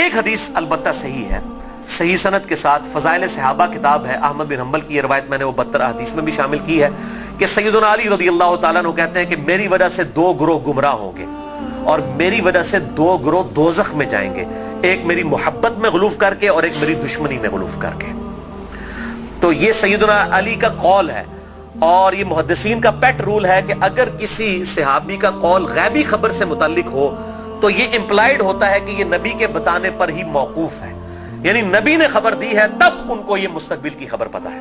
ایک حدیث البتہ صحیح ہے، صحیح سند کے ساتھ، فضائل صحابہ کتاب ہے، احمد بن حنبل کی یہ روایت میں نے وہ 72 حدیث میں بھی شامل کی ہے کہ سیدنا علی رضی اللہ تعالیٰ عنہ کہتے ہیں کہ میری وجہ سے 2 گروہ گمراہ ہوں گے اور میری وجہ سے 2 گروہ دوزخ میں جائیں گے، ایک میری محبت میں غلوف کر کے اور ایک میری دشمنی میں غلوف کر کے۔ تو یہ سیدنا علی کا قول ہے، اور یہ محدثین کا پیٹ رول ہے کہ اگر کسی صحابی کا قول غیبی خبر سے متعلق ہو تو یہ امپلائیڈ ہوتا ہے کہ یہ نبی کے بتانے پر ہی موقوف ہے، یعنی نبی نے خبر دی ہے تب ان کو یہ مستقبل کی خبر پتہ ہے،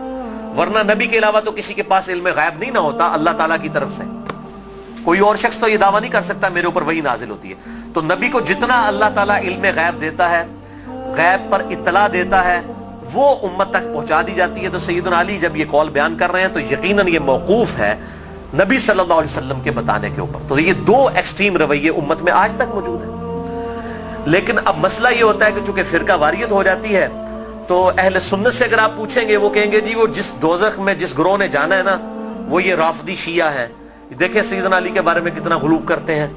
ورنہ نبی کے علاوہ تو کسی کے پاس علم غیب نہیں نہ ہوتا اللہ تعالیٰ کی طرف سے۔ کوئی اور شخص تو یہ دعویٰ نہیں کر سکتا میرے اوپر وحی نازل ہوتی ہے، تو نبی کو جتنا اللہ تعالیٰ علم غیب دیتا ہے، غیب پر اطلاع دیتا ہے، وہ امت تک پہنچا دی جاتی ہے۔ تو سیدنا علی جب یہ قول بیان کر رہے ہیں تو یقیناً یہ موقوف ہے نبی صلی اللہ علیہ وسلم کے بتانے کے اوپر۔ تو یہ 2 ایکسٹریم رویے امت میں آج تک موجود ہیں۔ لیکن اب مسئلہ یہ ہوتا ہے کہ چونکہ فرقہ واریت ہو جاتی ہے تو اہل سنت سے اگر آپ پوچھیں گے وہ کہیں گے جی وہ جس دوزخ میں جس گروہ نے جانا ہے نا وہ یہ رافضی شیعہ ہیں، دیکھیں سیدنا علی کے بارے میں کتنا غلو کرتے ہیں۔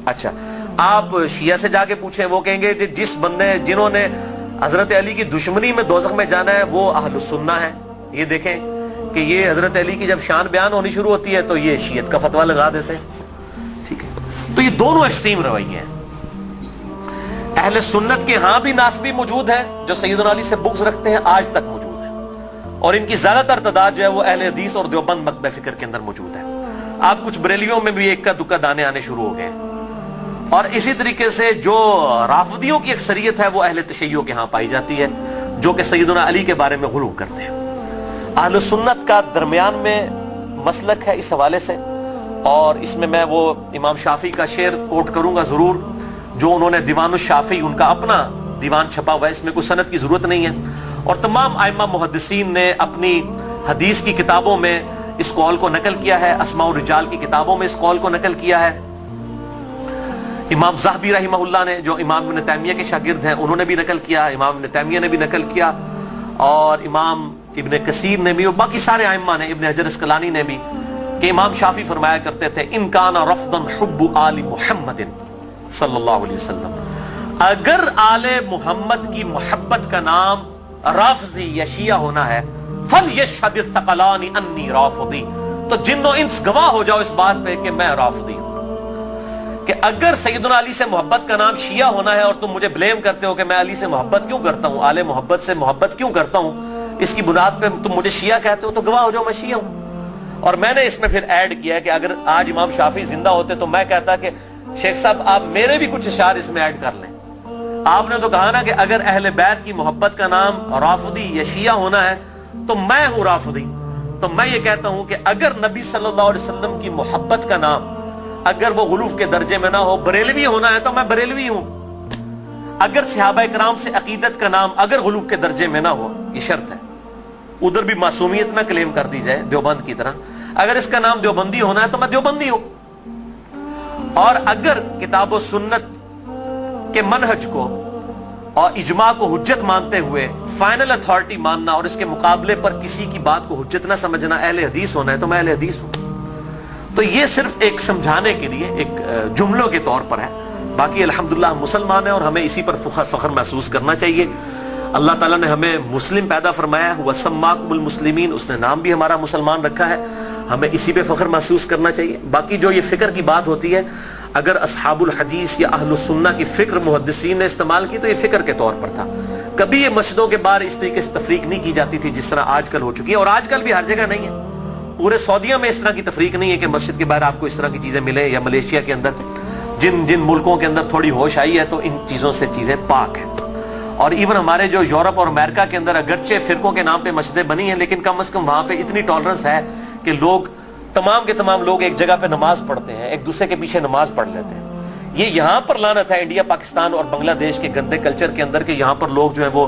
اچھا آپ شیعہ سے جا کے پوچھیں وہ کہیں گے جس بندے جنہوں نے حضرت علی کی دشمنی میں دوزخ میں جانا ہے وہ اہل سنہ ہے۔ یہ دیکھیں کہ یہ حضرت علی کی جب شان بیان ہونی شروع ہوتی ہے تو یہ شیعت کا فتویٰ لگا دیتے ہیں۔ ٹھیک ہے، تو یہ دونوں ایکسٹریم رویے ہیں۔ اہل سنت کے ہاں بھی ناسبی موجود ہیں جو سیدنا علی سے بغض رکھتے ہیں، آج تک موجود ہیں، اور ان کی زیادہ تر تعداد جو ہے وہ اہل حدیث اور دیوبند مکتبہ فکر کے اندر موجود ہے۔ آپ کچھ بریلیوں میں بھی ایک کا دکا دانے آنے شروع ہو گئے ہیں، اور اسی طریقے سے جو رافضیوں کی اکثریت ہے وہ اہل تشیع کے ہاں پائی جاتی ہے جو کہ سیدنا علی کے بارے میں غلو کرتے ہیں۔ اہل سنت کا درمیان میں مسلک ہے اس حوالے سے، اور اس میں میں وہ امام شافعی کا شعر کوٹ کروں گا ضرور، جو انہوں نے دیوان الشافعی ان کا اپنا دیوان چھپا ہوا ہے، اس میں کوئی سند کی ضرورت نہیں ہے، اور تمام ائمہ محدثین نے اپنی حدیث کی کتابوں میں اس قول کو نقل کیا ہے، اسماء الرجال کی کتابوں میں اس قول کو نقل کیا ہے۔ امام ذہبی رحمہ اللہ نے جو امام ابن تیمیہ کے شاگرد ہیں انہوں نے بھی نقل کیا، امام ابن تیمیہ نے بھی نقل کیا، اور امام ابن کثیر نے بھی، اور باقی سارے ائمہ نے، ابن حجر اسقلانی نے بھی، کہ امام شافعی فرمایا کرتے تھے ان کان رفضا حب آل محمد صلی اللہ علیہ وسلم، اگر آل محمد کی محبت کا نام رافضی یا شیعہ ہونا ہے فَلْيَشْهَدِ الثَّقَلَانِ أَنِّي رَافِضِي، تو جن و انس گواہ ہو جاؤ اس بات پہ کہ میں رافضی ہوں۔ کہ اگر سیدنا علی سے محبت کا نام شیعہ ہونا ہے اور تم مجھے بلیم کرتے ہو کہ میں علی سے محبت کیوں کرتا ہوں، آل محبت سے محبت کیوں کرتا ہوں، اس کی بنیاد پہ تم مجھے شیعہ کہتے ہو، تو گواہ ہو جاؤ میں شیعہ ہوں۔ اور میں نے اس میں پھر ایڈ کیا ہے کہ اگر آج امام شافعی زندہ ہوتے تو میں کہتا کہ شیخ صاحب آپ میرے بھی کچھ اشعار اس میں ایڈ کر لیں۔ آپ نے تو کہا نا کہ اگر اہل بیت کی محبت کا نام رافضی یا شیعہ ہونا ہے تو میں ہوں رافضی، تو میں یہ کہتا ہوں کہ اگر نبی صلی اللہ علیہ وسلم کی محبت کا نام اگر وہ غلوف کے درجے میں نہ ہو، بریلوی ہونا ہے تو میں بریلوی ہوں۔ اگر صحابہ کرام سے عقیدت کا نام اگر غلوف کے درجے میں نہ ہو، یہ شرط ہے، ادھر بھی معصومیت نہ کلیم کر دی جائے دیوبند کی طرح، اگر اس کا نام دیوبندی ہونا ہے تو میں دیوبندی ہوں۔ اور اگر کتاب و سنت کے منہج کو اور اجماع کو حجت مانتے ہوئے فائنل اتھارٹی ماننا اور اس کے مقابلے پر کسی کی بات کو حجت نہ سمجھنا اہل حدیث ہونا ہے تو میں اہل حدیث ہوں۔ تو یہ صرف ایک سمجھانے کے لیے ایک جملوں کے طور پر ہے، باقی الحمدللہ ہم مسلمان ہیں اور ہمیں اسی پر فخر محسوس کرنا چاہیے۔ اللہ تعالیٰ نے ہمیں مسلم پیدا فرمایا ہے، وَسَمَّاكُمُ الْمُسْلِمِينَ، اس نے نام بھی ہمارا مسلمان رکھا ہے، ہمیں اسی پہ فخر محسوس کرنا چاہیے۔ باقی جو یہ فکر کی بات ہوتی ہے، اگر اصحاب الحدیث یا اہل السنہ کی فکر محدثین نے استعمال کی تو یہ فکر کے طور پر تھا، کبھی یہ مسجدوں کے باہر اس طریقے سے تفریق نہیں کی جاتی تھی جس طرح آج کل ہو چکی ہے، اور آج کل بھی ہر جگہ نہیں ہے، پورے سعودیہ میں اس طرح کی تفریق نہیں ہے کہ مسجد کے باہر آپ کو اس طرح کی چیزیں ملیں، یا ملیشیا کے اندر جن ملکوں کے اندر تھوڑی ہوش آئی ہے تو ان چیزوں سے چیزیں پاک ہیں۔ اور ایون ہمارے جو یورپ اور امریکہ کے اندر اگرچہ فرقوں کے نام پہ مسجدیں بنی ہیں لیکن کم از کم وہاں پہ اتنی ٹالرنس ہے کہ لوگ تمام کے تمام لوگ ایک جگہ پہ نماز پڑھتے ہیں، ایک دوسرے کے پیچھے نماز پڑھ لیتے ہیں۔ یہ یہاں پر لعنت ہے انڈیا، پاکستان اور بنگلہ دیش کے گندے کلچر کے اندر کہ یہاں پر لوگ جو ہیں وہ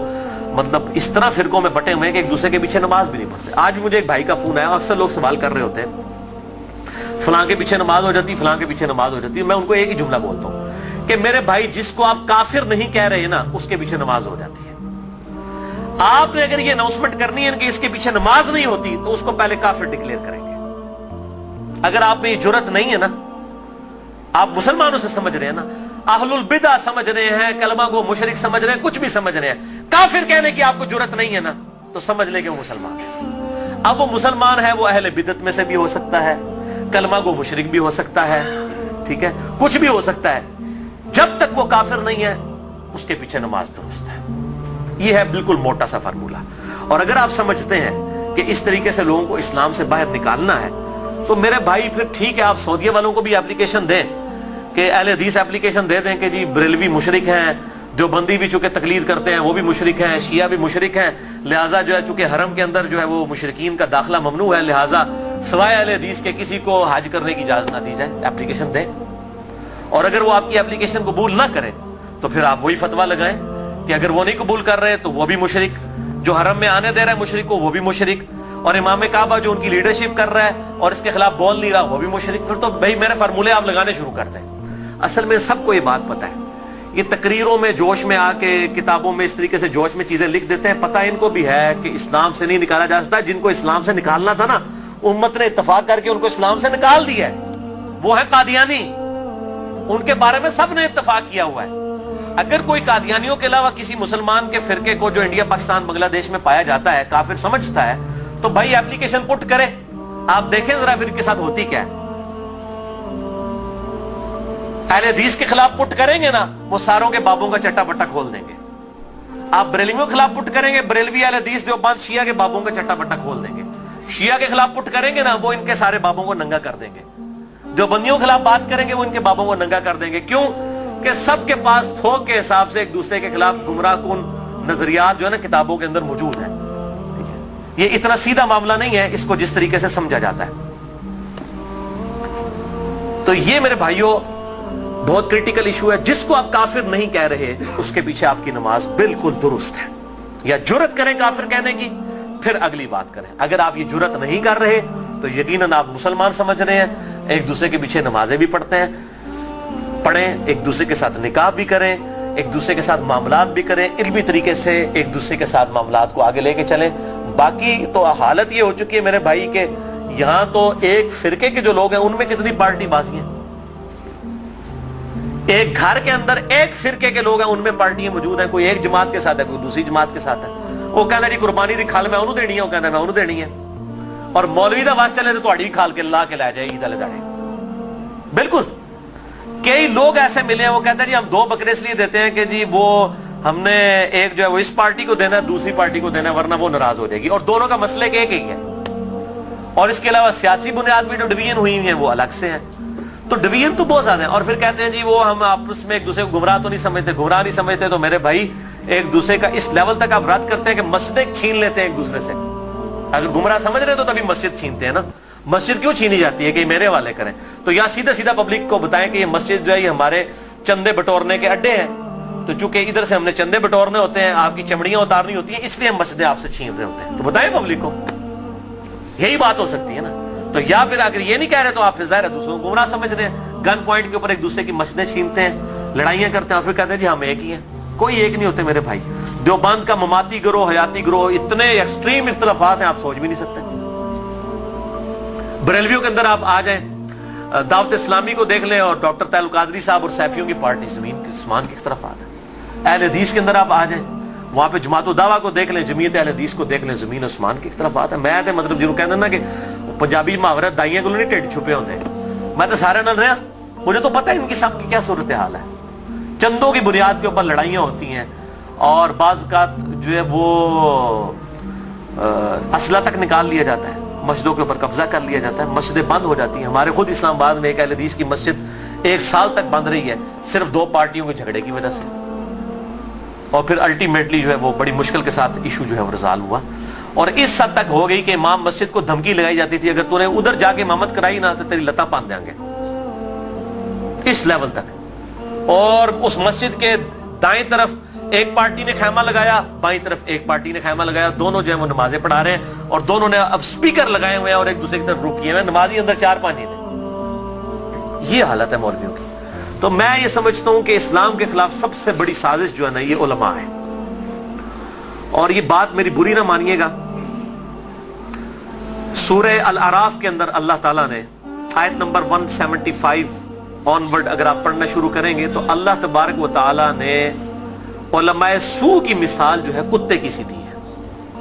مطلب اس طرح فرقوں میں بٹے ہوئے ہیں کہ ایک دوسرے کے پیچھے نماز بھی نہیں پڑھتے۔ آج بھی مجھے ایک بھائی کا فون آیا، اکثر لوگ سوال کر رہے ہوتے ہیں فلاں کے پیچھے نماز ہو جاتی، فلاں کے پیچھے نماز ہو جاتی، میں ان کو ایک ہی جملہ بولتا ہوں کہ میرے بھائی جس کو آپ کافر نہیں کہہ رہے نا اس کے پیچھے نماز ہو جاتی ہے۔ آپ نے اگر یہ اناؤنسمنٹ کرنی ہے کہ اس کے پیچھے نماز نہیں ہوتی تو اس کو پہلے کافر ڈکلیئر کریں گے۔ اگر آپ میں یہ جرت نہیں ہے نا، آپ مسلمانوں سے سمجھ رہے ہیں نا، अहलुल बिदा समझ रहे हैं, कलमा को मुशरिक समझ रहे हैं, कुछ भी समझ रहे हैं, काफिर कहने की आपको जुर्रत नहीं है ना, तो समझ ले कि वो मुसलमान है। अब वो मुसलमान है, वो अहले बिदत में से भी हो सकता है, कलमा को मुशरिक भी हो सकता है, ठीक है, कुछ भी हो सकता है, जब तक वो काफिर नहीं है उसके पीछे नमाज दुरुस्त है। ये है बिल्कुल मोटा सा फार्मूला। और अगर आप समझते हैं कि इस तरीके से लोगों को इस्लाम से बाहर निकालना है, तो मेरे भाई फिर ठीक है, आप सऊदीया वालों को भी एप्लीकेशन दें कि अहले हदीस एप्लीकेशन दे दें कि जी बरेलवी मुशरिक हैं, देवबंदी भी चूंकि तकलीद करते हैं वो भी मुशरिक हैं, शिया भी मुशरिक हैं, लिहाजा जो है चूंकि हरम के अंदर जो है वो मुशरिकीन का दाखिला ममनू है, लिहाजा सवाए अहले हदीस के किसी को हज करने की इजाजत ना दी जाए। एप्लीकेशन दें, और अगर वो आपकी एप्लीकेशन कबूल ना करें तो फिर आप वही फतवा लगाएं कि अगर वो नहीं कबूल कर रहे तो वो भी मुशरिक, जो हरम में आने दे रहा है मुशरिक को वो भी मुशरिक, और इमाम काबा जो उनकी लीडरशिप कर रहा है और इसके खिलाफ बोल नहीं रहा वो भी मुशरिक। फिर तो भाई मेरे फार्मूले आप लगाने शुरू कर दें। असल में सबको ये बात पता है, ये तकरीरों में जोश में आके किताबों में इस तरीके से जोश में चीजें लिख देते हैं, पता इनको भी है कि इस्लाम से नहीं निकाला जा सकता। जिनको इस्लाम से निकालना था ना, उम्मत ने इत्तेफाक करके उनको इस्लाम से निकाल दिया है, वो है कादियानी। उनके बारे में सब ने इत्तेफाक किया हुआ है। अगर कोई कादियानियों के अलावा किसी मुसलमान के फिरके को जो इंडिया पाकिस्तान बांग्लादेश में पाया जाता है काफिर समझता है, तो भाई एप्लीकेशन पुट करे, आप देखें जरा फिर के साथ होती क्या है। अहले हदीस के खिलाफ पुट करेंगे ना, वो सारों के बाबों का चट्टा बट्टा खोल देंगे। आप बरेलवियों के खिलाफ पुट करेंगे, बरेलवी अहले हदीस देवबंद शिया के बाबों का चट्टा बट्टा खोल देंगे। शिया के खिलाफ पुट करेंगे ना, वो इनके सारे बाबों को नंगा कर देंगे। देवबंदियों के खिलाफ बात करेंगे, वो इनके बाबों को नंगा कर देंगे। क्यों? कि सबके पास थोक के हिसाब से एक दूसरे के खिलाफ गुमराह कुन नजरियात जो है ना किताबों के अंदर मौजूद है। ठीक है, ये इतना सीधा मामला नहीं है, इसको जिस तरीके से समझा जाता है। तो ये मेरे भाइयों बहुत क्रिटिकल इशू है। जिसको आप काफिर नहीं कह रहे उसके पीछे आपकी नमाज बिल्कुल दुरुस्त है। या जुर्रत करें काफिर कहने की, फिर अगली बात करें। अगर आप ये जुर्रत नहीं कर रहे तो यकीनन आप मुसलमान समझ रहे हैं, एक दूसरे के पीछे नमाजें भी पढ़ते हैं, पढ़ें, एक दूसरे के साथ निकाह भी करें, एक दूसरे के साथ मामलात भी करें, इल्मी तरीके से एक दूसरे के साथ मामलात को आगे लेके चलें। बाकी तो हालत ये हो चुकी है मेरे भाई के यहां तो एक फिरके के जो लोग हैं उनमें कितनी पार्टी बाजी है। एक घर के अंदर एक फिरके के लोग हैं, उनमें पार्टियां मौजूद हैं। कोई एक जमात के साथ है, कोई दूसरी जमात के साथ है। वो कहता जी कुर्बानी दी खाल मैं उन्होंने देनी है, वो कहता मैं उन्होंने देनी है। और मौलवी दा वास चले तो तुम्हारी भी खाल के ला के ला जाए ईद वाले दाड़े। बिल्कुल कई लोग ऐसे मिले हैं, वो कहते हैं जी हम 2 बकरे इसलिए देते हैं कि जी वो हमने एक जो है वो इस पार्टी को देना है, दूसरी पार्टी को देना है, वरना वो नाराज हो जाएगी। और दोनों का मसले एक ही है। और इसके अलावा सियासी बुनियाद भी जो डिवीजन हुई है वो अलग से है। तो डिवीजन तो बहुत ज्यादा है। और फिर कहते हैं जी वो हम आपस में एक दूसरे को गुमराह तो नहीं समझते, गुमराह नहीं समझते। तो मेरे भाई एक दूसरे का इस लेवल तक आप रद्द करते हैं कि मस्जिदें छीन लेते हैं एक दूसरे से। अगर गुमराह समझ रहे तो तभी मस्जिद छीनते हैं ना। मस्जिद क्यों छीनी जाती है कि मेरे वाले करें? तो या सीधा सीधा पब्लिक को बताएं कि ये मस्जिद जो है ये हमारे चंदे बटोरने के अड्डे हैं। तो चूंकि इधर से हमने चंदे बटोरने होते हैं, आपकी चमड़ियां उतारनी होती हैं, इसलिए हम मस्जिदें आपसे छीन रहे होते हैं। तो बताएं पब्लिक को, यही बात हो सकती है ना। तो या फिर अगर ये नहीं कह रहे तो आप फिर जाहिर है दूसरों को गुमराह समझ रहे हैं। गन पॉइंट के ऊपर एक दूसरे की मस्जिदें छीनते हैं, लड़ाइयां करते हैं और फिर कहते हैं जी हम एक ही हैं। कोई एक नहीं होते मेरे भाई। देवबंद का ममाती गिरोह, हयाती गिरोह, इतने एक्सट्रीम इख्तलाफात हैं आप सोच भी नहीं सकते। बरेलवियों के अंदर आप आ जाएं, दावत इस्लामी को देख लें और डॉक्टर तैयब कादरी साहब और सैफियों की पार्टी जमीन के आसमान की इख्तलाफात है। अहले हदीस के अंदर आप आ जाएं, वहां पे जमात दावा को देख लें, जमीयत अहले हदीस को देख लें, जमीन आसमान की इख्तलाफात है। मैं तो मतलब जिन्होंने कहते ना कि पंजाबी मुहावरत दाइयां को नहीं ढिड छुपे होते, मैं तो सारे नाल रहा, मुझे तो पता है इनकी सबकी क्या सूरत हाल है। चंदों की बुनियाद के ऊपर लड़ाइयां होती हैं और बाज़ औक़ात जो है वो असला तक निकाल लिया जाता है, मस्जिदों के ऊपर कब्जा कर लिया जाता है, मस्जिदें बंद हो जाती हैं। हमारे खुद इस्लामाबाद में एक अहले हदीस की मस्जिद 1 साल तक बंद रही है, सिर्फ 2 पार्टियों के झगड़े की वजह से। और फिर अल्टीमेटली जो है वो बड़ी मुश्किल के साथ इशू जो है वो रिजॉल्व हुआ। और इस हद तक हो गई कि इमाम मस्जिद को धमकी लगाई जाती थी, अगर तूने उधर जाके इमामत कराई ना तो तेरी लता बांध देंगे, इस लेवल तक। और उस मस्जिद के दाएं तरफ एक पार्टी ने खैमा लगाया, बाईं तरफ एक पार्टी ने खैमा लगाया, दोनों जो है वो नमाजें पढ़ा रहे हैं और दोनों ने अब स्पीकर लगाए हुए हैं और एक दूसरे की तरफ रुख किए हुए, नमाजी अंदर 4-5 ने। ये हालत है मौलवियों की। तो मैं ये समझता हूं कि इस्लाम के खिलाफ सबसे बड़ी साजिश जो है ना ये उलमा है। और ये बात मेरी बुरी ना मानिएगा, सूरह अल-अराफ के अंदर अल्लाह ताला ने आयत नंबर 175 ऑनवर्ड अगर आप पढ़ना शुरू करेंगे तो अल्लाह तबारक व तआला ने उलमाए सू की मिसाल जो है कुत्ते की सी दी है।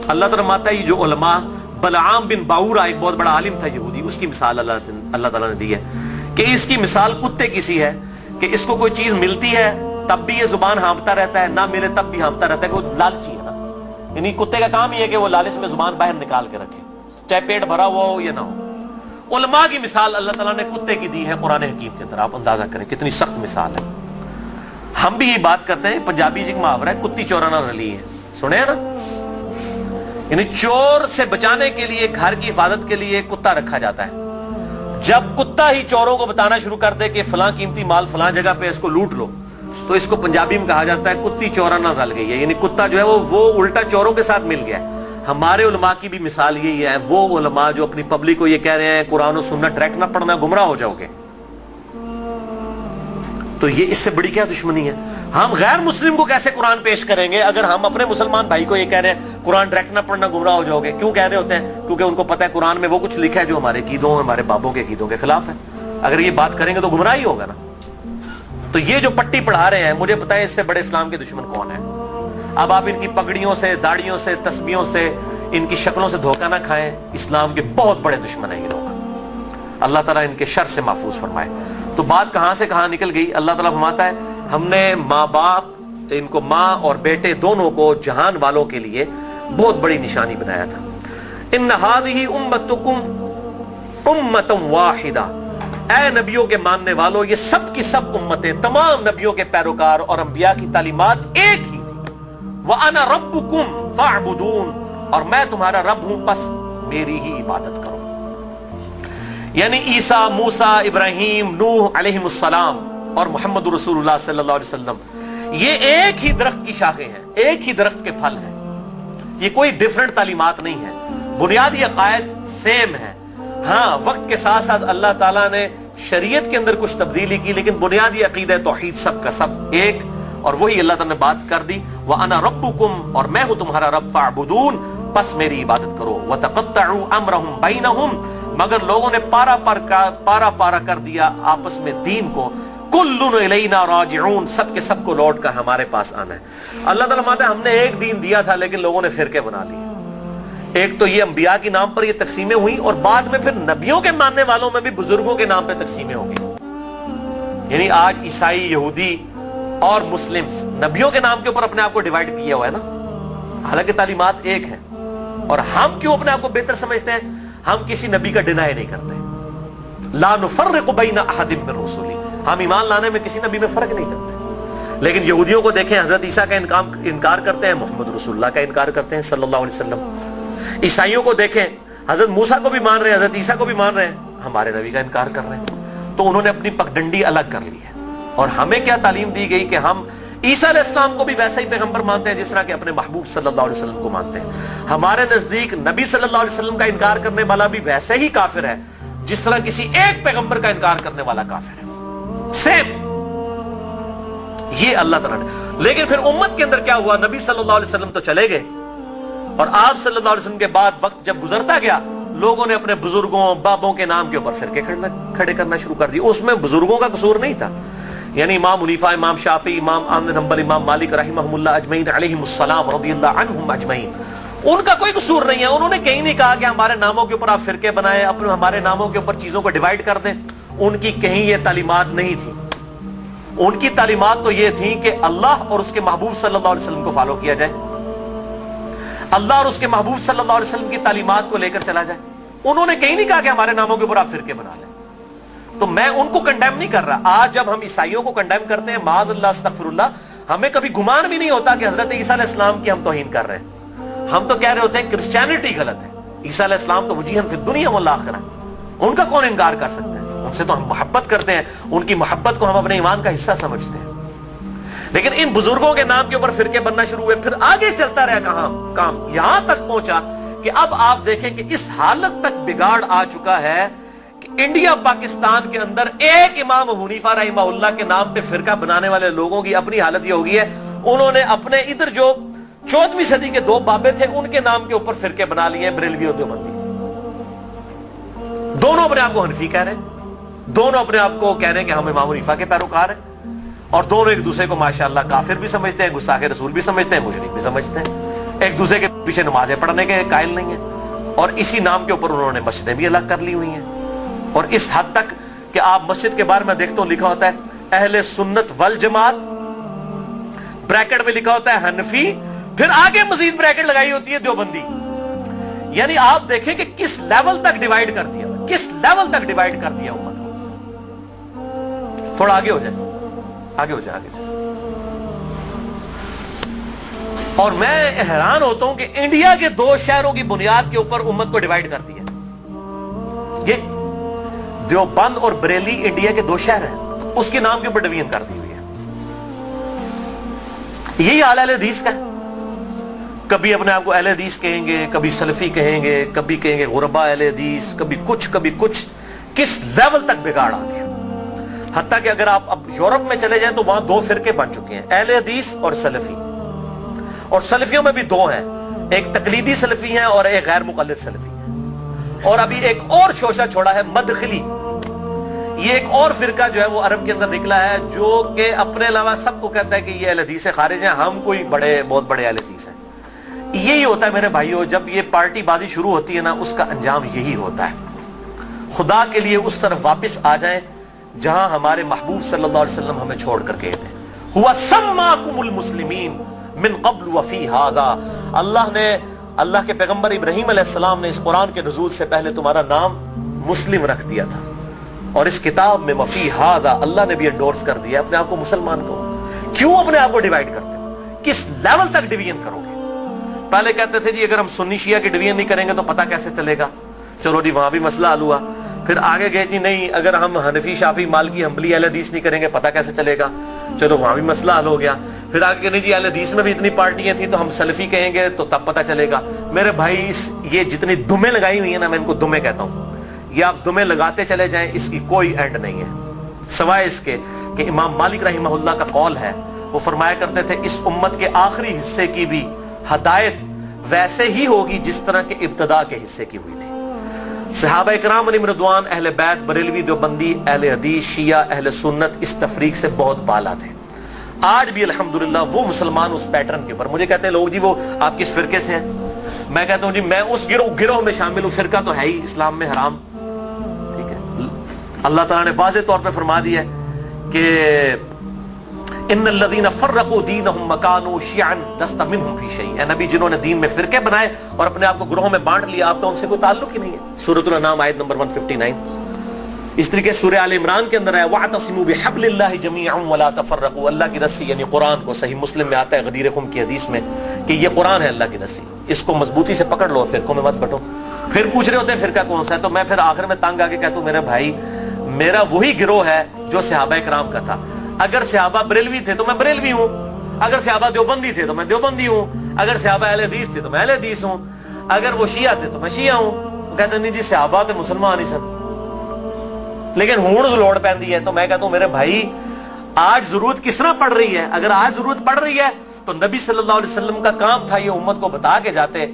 अल्लाह ताला माता है, जो उलमा बलआम बिन बाऊरा एक बहुत बड़ा आलिम था यहूदी, उसकी मिसाल अल्लाह ताला ने दी है कि इसकी मिसाल कुत्ते की सी है कि इसको कोई चीज मिलती है तब भी ये जुबान हाँफता रहता है, ना मिले तब भी हाँफता रहता है, कि वो लालची है ना। यानी कुत्ते का काम ही है कि वो लालच में जुबान बाहर निकाल के रखे, चाहे पेट भरा हुआ हो या ना हो। उलमा की मिसाल अल्लाह ताला ने कुत्ते की दी है कुरान हकीम के अंदर। आप अंदाजा करें कितनी सख्त मिसाल है। हम भी यही बात करते हैं, पंजाबी जी का मुहावरा है, कुत्ती चोराना रली है, सुने हैं ना। यानी चोर से बचाने के लिए, घर की हिफाजत के लिए कुत्ता रखा जाता है। जब कुत्ता ही चोरों को बताना शुरू कर दे कि फलां कीमती माल फलां जगह पे इसको लूट लो, तो इसको पंजाबी में कहा जाता है कुत्ती चोराना रल गई है। यानी कुत्ता जो है वो उल्टा चोरों के साथ मिल गया है। हमारे उलमा की भी मिसाल यही है, वो उलमा जो अपनी पब्लिक को ये कह रहे हैं कुरान और सुन्नत डायरेक्ट ना पढ़ना, गुमराह हो जाओगे। तो ये इससे बड़ी क्या दुश्मनी है? हम गैर मुस्लिम को कैसे कुरान पेश करेंगे अगर हम अपने मुसलमान भाई को ये कह रहे हैं कुरान डायरेक्ट ना पढ़ना, गुमराह हो जाओगे। क्यों कह रहे होते हैं? क्योंकि उनको पता है कुरान में वो कुछ लिखा है जो हमारे कीदों, हमारे बाबों के कीदों के खिलाफ है। अगर ये बात करेंगे तो गुमराह ही होगा ना। तो ये जो पट्टी पढ़ा रहे हैं, मुझे पता है इससे बड़े इस्लाम के दुश्मन कौन है। अब आप इनकी पगड़ियों से, दाढ़ियों से, तस्बीहों से, इनकी शक्लों से धोखा ना खाएं। इस्लाम के बहुत बड़े दुश्मन हैं ये लोग। अल्लाह ताला इनके शर से महफूज फरमाए। तो बात कहां से कहां निकल गई। अल्लाह ताला फरमाता है हमने माँ बाप, इनको माँ और बेटे दोनों को जहान वालों के लिए बहुत बड़ी निशानी बनाया था। इन्न हादिही उम्मतुकुम उम्मतुम वाहिदा, ऐ नबियों के मानने वालों, ये सब की सब उम्मतें, तमाम नबियों के पैरोकार और अंबिया की तालीमात एक ही थी। व अना रब्बुकुम फअबुदून, और मैं तुम्हारा रब हूं, बस मेरी ही इबादत करो। यानी ईसा, मूसा, इब्राहिम, नूह अलैहिमुस्सलाम और मोहम्मद रसूलुल्लाह सल्लल्लाहु अलैहि वसल्लम, ये एक ही दरख्त की शाखें हैं, एक ही दरख्त के फल हैं। ये कोई डिफरेंट तालीमात नहीं है, बुनियादी अकायद सेम है। हाँ, वक्त के साथ साथ अल्लाह ताला ने शरीयत के अंदर कुछ तब्दीली की, लेकिन बुनियादी अकीदा तौहीद सब का सब एक, और वही अल्लाह ताला ने बात कर दी, व अना रब्बुकुम, और मैं हूं तुम्हारा रब, फअबुदून, बस मेरी इबादत करो। व तक़त्तअू अम्रहुम बैनहुम, मगर लोगों ने पारा पारा कर दिया आपस में दीन को। कुल्लुन इलैना राजिऊन, सब के सब को लौट कर हमारे पास आना है। अल्लाह ताला माता है हमने एक दीन दिया था लेकिन लोगों ने फिरके बना लिए। एक तो ये अंबिया के नाम पर ये तकसीमें हुई, और बाद में फिर नबियों के मानने वालों में भी बुजुर्गों के नाम पे तकसीमें हो गई। यानी आज ईसाई, यहूदी और मुस्लिम्स नबियों के नाम के ऊपर अपने आप को डिवाइड किया हुआ है ना, हालांकि तालीमात एक है। और हम क्यों अपने आप को बेहतर समझते हैं? हम किसी नबी का डिनाई नहीं करते। ला नुफर्रिकु बैना अहदिम मिन रुसुली, हम ईमान लाने में किसी नबी में फर्क नहीं करते। लेकिन यहूदियों को देखें, हजरत ईसा का इनकार करते हैं, मोहम्मद रसूलुल्लाह का इनकार करते हैं सल्लल्लाहु अलैहि वसल्लम। ईसाइयों को देखें, हजरत मूसा को भी मान रहे हैं, हजरत ईसा को भी मान रहे हैं, हमारे नबी का इनकार कर रहे हैं। तो उन्होंने अपनी पगडंडी अलग कर ली है। और हमें क्या तालीम दी गई कि हम ईसा अलैहिस्सलाम को भी वैसा ही पैगंबर मानते हैं जिस तरह के अपने महबूब सल्लल्लाहु अलैहि वसल्लम को मानते हैं। हमारे नजदीक नबी सल्लल्लाहु अलैहि वसल्लम का इनकार करने वाला भी वैसे ही काफिर है जिस तरह किसी एक पैगंबर का इनकार करने वाला काफिर है। सेम ये अल्लाह ताला ने। लेकिन फिर उम्मत के अंदर क्या हुआ? नबी सल्लल्लाहु अलैहि वसल्लम तो चले गए, और आप सल्लल्लाहु अलैहि वसल्लम के बाद वक्त जब गुजरता गया, लोगों ने अपने बुजुर्गों, बाबों के नाम के ऊपर फिरके खड़े करना शुरू कर दिए। उसमें बुजुर्गों का कसूर नहीं था। यानी इमाम मुनीफा, इमाम शाफी, इमाम अहमद बिन हंबल, इमाम मालिक रहमहुल्लाह अजमईन अलैहिमुस्सलाम रदियल्लाहु अन्हुम अजमईन, उनका कोई कसूर नहीं है। उन्होंने कहीं नहीं कहा कि हमारे नामों के ऊपर आप फिरके बनाए, अपने हमारे नामों के ऊपर चीजों को डिवाइड कर दें। उनकी कहीं ये तालीमात नहीं थी। उनकी तालीमात तो ये थी कि अल्लाह और उसके महबूब सल्लल्लाहु अलैहि वसल्लम को फॉलो किया जाए, अल्लाह और उसके महबूब सल्लल्लाहु अलैहि वसल्लम की तालीमात को लेकर चला जाए। उन्होंने कहीं नहीं कहा कि हमारे नामों के ऊपर आप फिरके बना लें। तो मैं उनको कंडेम नहीं कर रहा। आज जब हम ईसाइयों को कंडेम करते हैं, माअज़ल्लाह अस्तगफिरुल्लाह, हमें कभी गुमान भी नहीं होता कि हजरत ईसा अलैहिस्सलाम की हम तौहीन कर रहे हैं। हम तो कह रहे होते हैं क्रिश्चियनिटी गलत है, ईसा अलैहिस्सलाम तो वजीहन फिद दुनिया वल आखिरह, उनका कौन इनकार कर सकता है? उनसे तो हम मोहब्बत करते हैं, उनकी मोहब्बत को हम अपने ईमान का हिस्सा समझते हैं। लेकिन इन बुजुर्गों के नाम के ऊपर फिरके बनना शुरू हुए, फिर आगे चलता रहा काम यहां तक पहुंचा कि अब आप देखें कि इस हालत तक बिगाड़ आ चुका है कि इंडिया पाकिस्तान के अंदर एक इमाम अबू हनीफा रहमहुल्लाह के नाम पे फिरका बनाने वाले लोगों की अपनी हालत ये हो गई है, उन्होंने अपने इधर जो 14वीं सदी के दो बाबे थे उनके नाम के ऊपर फिरके बना लिए, बरेलवी और देवबंदी। दोनों अपने आप को हनफी कह रहे हैं। دونوں اپنے آپ کو کہہ رہے ہیں کہ ہم امام حنیفہ کے پیروکار ہیں, اور دونوں ایک دوسرے کو ماشاءاللہ کافر بھی سمجھتے ہیں, گستاخ رسول بھی سمجھتے ہیں, مشرک بھی سمجھتے ہیں, ایک دوسرے کے پیچھے نمازیں پڑھنے کے قائل نہیں ہیں, اور اسی نام کے اوپر انہوں نے مسجدیں بھی الگ کر لی ہوئی ہیں. اور اس حد تک کہ آپ مسجد کے بارے میں دیکھتے ہو لکھا ہوتا ہے اہل سنت والجماعت, بریکٹ میں لکھا ہوتا ہے حنفی, پھر آگے مزید بریکٹ لگائی ہوتی ہے دیوبندی. یعنی آپ دیکھیں کہ کس لیول تک ڈیوائیڈ کر دیا, کس لیول تک ڈیوائیڈ کر دیا امت کو. تھوڑا آگے ہو جائے, آگے ہو جائے, آگے جائے. اور میں حیران ہوتا ہوں کہ انڈیا کے 2 شہروں کی بنیاد کے اوپر امت کو ڈیوائیڈ کر دیا. یہ دیوبند اور بریلی انڈیا کے 2 شہر ہیں, اس کے نام کے اوپر ڈویژن کر دی ہوئی ہے. یہی حال اہل حدیث کا ہے. کبھی اپنے آپ کو اہل حدیث کہیں گے, کبھی سلفی کہیں گے, کبھی کہیں گے غربا اہل حدیث, کبھی کچھ. کس لیول تک بگاڑ آ گیا. حتیٰ کہ اگر آپ اب یورپ میں چلے جائیں تو وہاں 2 فرقے بن چکے ہیں, اہل حدیث اور سلفی. اور سلفیوں میں بھی 2 ہیں, ایک تقلیدی سلفی ہیں اور ایک غیر مقلد سلفی ہیں. اور ابھی ایک اور شوشہ چھوڑا ہے مدخلی. یہ ایک اور فرقہ جو ہے وہ عرب کے اندر نکلا ہے, جو کہ اپنے علاوہ سب کو کہتا ہے کہ یہ اہل حدیث سے خارج ہیں, ہم کوئی بہت بڑے اہل حدیث ہیں. یہی ہوتا ہے میرے بھائیوں, جب یہ پارٹی بازی شروع ہوتی ہے نا, اس کا انجام یہی ہوتا ہے. خدا کے لیے اس طرف واپس آ جائیں جہاں ہمارے محبوب صلی اللہ علیہ وسلم ہمیں چھوڑ کر گئے تھے. ہوا سماکم المسلمین من قبل وفی ھذا. اللہ کے پیغمبر ابراہیم علیہ السلام نے اس قرآن کے نزول سے پہلے تمہارا نام مسلم رکھ دیا تھا, اور اس کتاب میں وفی ھذا اللہ نے بھی انڈورس کر دیا اپنے آپ کو مسلمان کو. کیوں اپنے آپ کو ڈیوائیڈ کرتے ہو؟ کس لیول تک ڈویژن کرو گے؟ پہلے کہتے تھے جی اگر ہم سنی شیعہ کی ڈویژن نہیں کریں گے تو پتہ کیسے چلے گا, چلو جی وہاں بھی مسئلہ حل ہوا. پھر آگے گئے جی نہیں, اگر ہم حنفی شافی مالکی حنبلی اہل حدیث نہیں کریں گے پتہ کیسے چلے گا, چلو وہاں بھی مسئلہ حل ہو گیا. پھر آگے نہیں جی اہل حدیث میں بھی اتنی پارٹیاں تھیں تو ہم سلفی کہیں گے تو تب پتہ چلے گا. میرے بھائی یہ جتنی دمیں لگائی ہوئی ہیں نا, میں ان کو دمیں کہتا ہوں, یہ آپ دمیں لگاتے چلے جائیں, اس کی کوئی اینڈ نہیں ہے, سوائے اس کے کہ امام مالک رحمہ اللہ کا قول ہے, وہ فرمایا کرتے تھے اس امت کے آخری حصے کی بھی ہدایت ویسے ہی ہوگی جس طرح کے ابتدا کے حصے کی ہوئی تھی. صحابہ کرام علیہم رضوان, اہل بیت, بریلوی, دیوبندی, اہل حدیث, شیعہ, اہل سنت اس تفریق سے بہت بالا تھے. آج بھی الحمدللہ وہ مسلمان اس پیٹرن کے اوپر. مجھے کہتے ہیں لوگ جی وہ آپ کس فرقے سے ہیں, میں کہتا ہوں جی میں اس گروہ میں شامل ہوں. فرقہ تو ہے ہی اسلام میں حرام, ٹھیک ہے. اللہ تعالیٰ نے واضح طور پہ فرما دیا ہے کہ ان الذين فرقوا دينهم وكانوا شيعا لست منهم في شيء. اے نبی, جنہوں نے دین میں فرقے بنائے اور اپنے آپ کو گروہوں میں بانٹ لیا, آپ کا ان سے کوئی تعلق ہی نہیں ہے. سورۃ الانعام آیت نمبر 159. اس طریقے سورہ آل عمران کے اندر ہے واعتصموا بحبل اللہ جميعا ولا تفرقوا. اللہ کی رسی یعنی قرآن کو, صحیح مسلم میں آتا ہے غدیر خم کی حدیث میں کہ یہ قرآن ہے اللہ کی رسی, اس کو مضبوطی سے پکڑ لو, فرقوں میں مت بٹو. پھر پوچھ رہے ہوتے ہیں فرقہ کون سا ہے, تو میں پھر آخر میں تنگ آ کے کہتا ہوں میرے بھائی میرا وہی گروہ ہے جو صحابہ کرام کا تھا. اگر صحابہ بریلوی تھے تو میں بریلوی ہوں, اگر صحابہ دیوبندی تھے تو میں دیوبندی ہوں, اگر صحابہ اہل حدیث تھے تو میں اہل حدیث ہوں, اگر وہ شیعہ تھے تو میں شیعہ ہوں. وہ کہتے ہیں نہیں جی صحابہ تے مسلمان ہی سن, لیکن ہون لوڑ پیندی ہے. تو میں کہتا ہوں میرے بھائی آج ضرورت کس طرح پڑ رہی ہے؟ اگر آج ضرورت پڑ رہی ہے تو نبی صلی اللہ علیہ وسلم کا کام تھا یہ امت کو بتا کے جاتے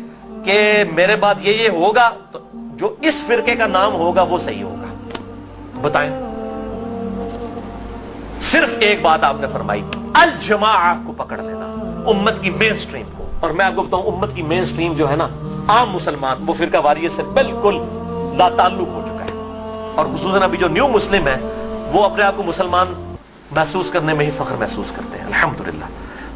کہ میرے بعد یہ ہوگا, تو جو اس فرقے کا نام ہوگا وہ صحیح ہوگا. بتائیں, صرف ایک بات آپ نے فرمائی, الجماعہ کو پکڑ لینا, امت کی مین سٹریم کو. اور میں آپ کو بتاؤں امت کی مین سٹریم جو ہے نا, عام مسلمان, وہ فرقہ واریت سے بالکل لا تعلق ہو چکا ہے. اور خصوصاً ابھی جو نیو مسلم ہیں وہ اپنے آپ کو مسلمان محسوس کرنے میں ہی فخر محسوس کرتے ہیں, الحمدللہ.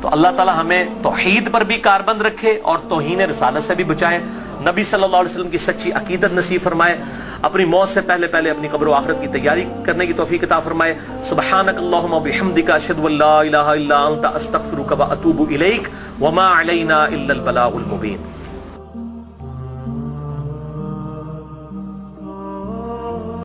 تو اللہ تعالی ہمیں توحید پر بھی کاربند رکھے اور توہین رسالت سے بھی بچائے, نبی صلی اللہ علیہ وسلم کی سچی عقیدت نصیب فرمائے, اپنی موت سے پہلے اپنی قبر و آخرت کی تیاری کرنے کی توفیق عطا فرمائے. سبحانک اللہم وبحمدک اشہد ان لا الہ الا انت استغفرک واتوب الیک وما علینا الا البلاغ المبین.